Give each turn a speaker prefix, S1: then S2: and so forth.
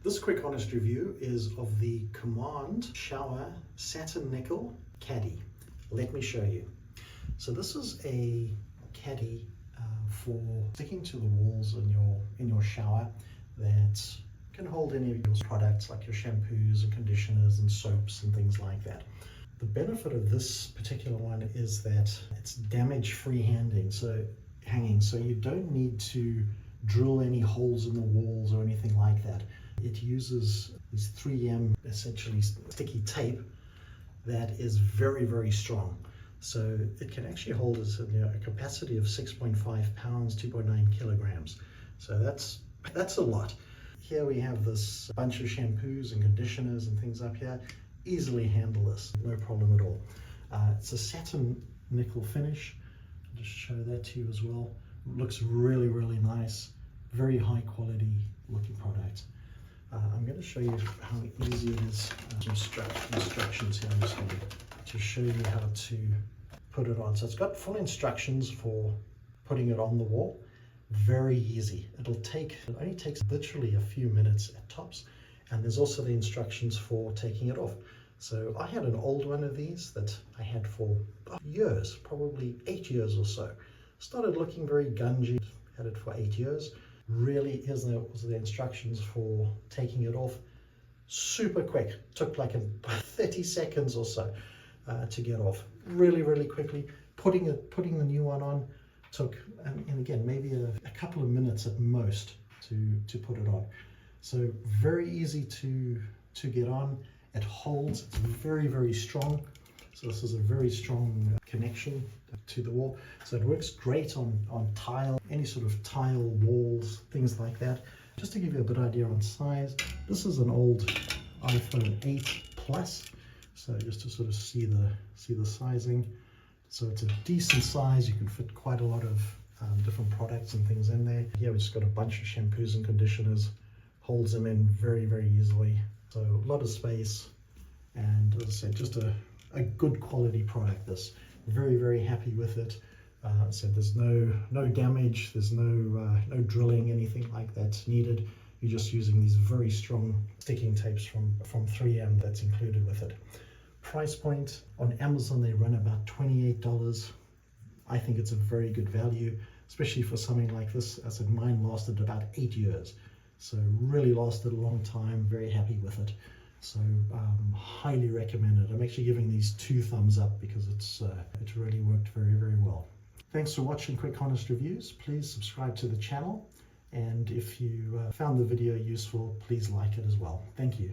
S1: This quick honest review is of the Command Shower Satin Nickel Caddy. Let me show you. So this is a caddy for sticking to the walls in your shower that can hold any of your products like your shampoos and conditioners and soaps and things like that. The benefit of this particular one is that it's damage-free hanging, so you don't need to drill any holes in the walls or anything like that. It uses this 3M essentially sticky tape that is very, very strong. So it can actually hold a capacity of 6.5 pounds, 2.9 kilograms. So that's a lot. Here we have this bunch of shampoos and conditioners and things up here. Easily handle this, no problem at all. It's a satin nickel finish. I'll just show that to you as well. Looks really, really nice. Very high quality looking product. I'm going to show you how easy it is. Instructions here. I'm just going to show you how to put it on. So it's got full instructions for putting it on the wall. Very easy. It only takes literally a few minutes at tops. And there's also the instructions for taking it off. So I had an old one of these that I had for years, probably 8 years or so. Started looking very gungy, had it for 8 years. Really, here's the instructions for taking it off. Super quick, took like 30 seconds or so to get off. Really, really quickly. Putting the new one on took, and again, maybe a couple of minutes at most to put it on. So very easy to get on. It holds, it's very, very strong. So this is a very strong connection to the wall. So it works great on tile, any sort of tile walls, things like that. Just to give you a bit idea on size, this is an old iPhone 8 Plus. So just to sort of see the sizing. So it's a decent size. You can fit quite a lot of different products and things in there. Here we've just got a bunch of shampoos and conditioners. Holds them in very, very easily. So a lot of space, and as I said, just a good quality product. This, very, very happy with it. So there's no damage, there's no drilling, anything like that's needed. You're just using these very strong sticking tapes from 3M that's included with it. Price point on Amazon, they run about $28. I think it's a very good value, especially for something like this. As I said, mine lasted about 8 years. So really lasted a long time, very happy with it. So highly recommend it. I'm actually giving these 2 thumbs up because it really worked very, very well. Thanks for watching Quick Honest Reviews. Please subscribe to the channel. And if you found the video useful, please like it as well. Thank you.